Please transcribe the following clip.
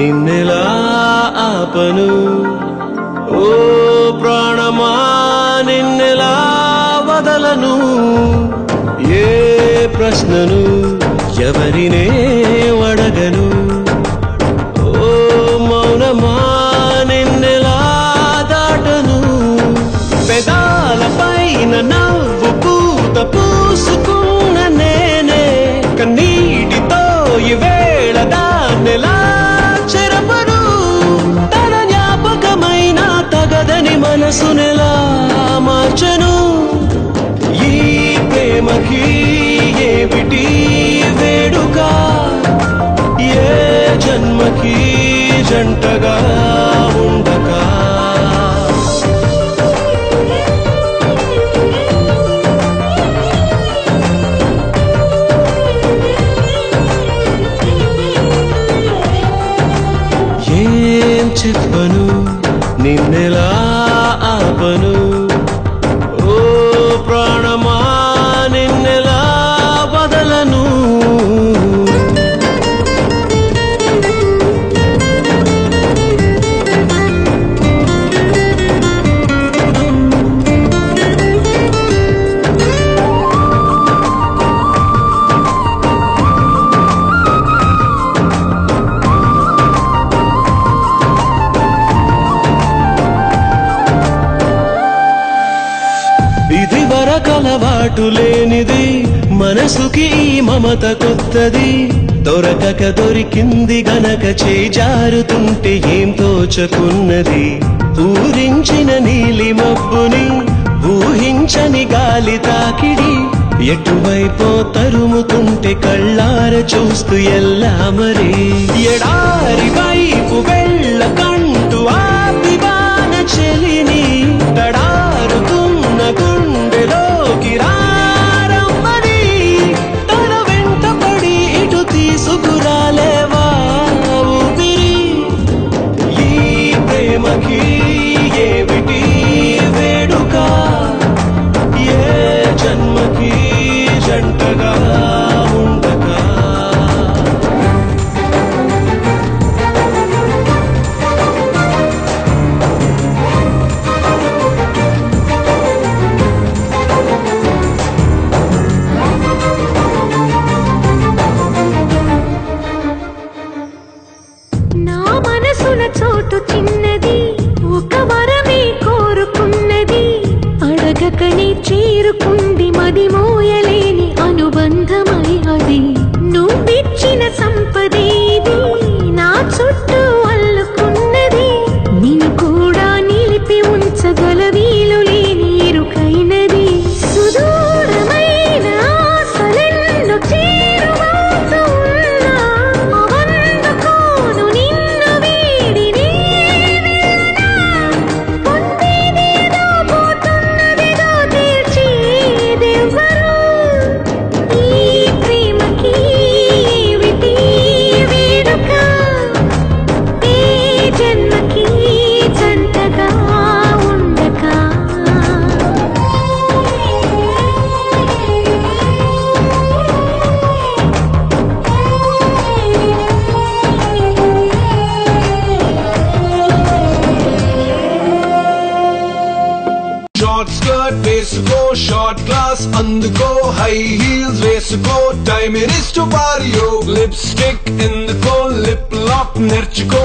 నిన్నెలా ఆపను ఓ ప్రాణమా నిన్నెలా వదలను ఏ ప్రశ్నను ఎవరినే అడగను ఓ మౌనమా నిన్నెలా దాటను పెదాలపైన నవ్వు పూత పూసుకున్న నేనే కన్నీటితో ఈవేళ దాన్నెలా చెరపను తన జ్ఞాపకమైన తగదని మనసునెలా మార్చను ఈ ప్రేమకి ఏమిటి వేడుక ఏ జన్మకి జంటగా ఉండక ఏం చెప్పను నిన్నెలా ఆపను ఓ ప్రాణమా నిన్నెలా వదలను ఇది వరకలవాటు లేనిది మనసుకి ఈ మమత కొత్తది దొరకక దొరికింది గనక చేజారుతుంటే ఏం తోచకున్నది ఊరించిన నీలి మబ్బుని ఊహించని గాలి తాకిడి ఎటువైపో తరుముతుంటే కళ్ళార చూస్తూ ఎల్లా మరి ఎడారి వైపు వెళ్ళకంటూ ఆపివాన చెలిని తడారుతున్న గుండెలోకి రారమ్మని తన వెంట పడి ఇటు తీసుకురాలేవా ఊపిరి ఈ ప్రేమకి ఏమిటి వేడుక ఏ జన్మకి జంటగా ఉండక నా మనసున చోటు చిన్నది ఒక వరమే కోరుకున్నది అడగకనే చేరుకుంది మది మోయలేని అనుబంధమై అది నువ్విచ్చిన సంపదేది నా చుట్టూ అల్లుకున్నది నిన్ను కూడా నిలిపి ఉంచగల వీలు లేని ఇరుకైనది సుదూరమైన ఆశలెన్నో చేరువవుతూ ఉన్నా అవందుకోను నిన్ను వీడి నేనెళ్ళనా పొందేదేదో పోతున్నదేదో తీర్చేదెవ్వరు ఈ ప్రేమకి ఏమిటి వేడుక ఏ జన్మకి జంటగా ఉండక షార్ట్ స్కర్ట్ వేసుకో షార్ట్ క్లాస్ అందుకో హై హీల్స్ వేసుకో టైం ఇస్ టు పారియో లిప్స్టిక్ ఎందుకో లిప్ లాక్ నేర్చుకో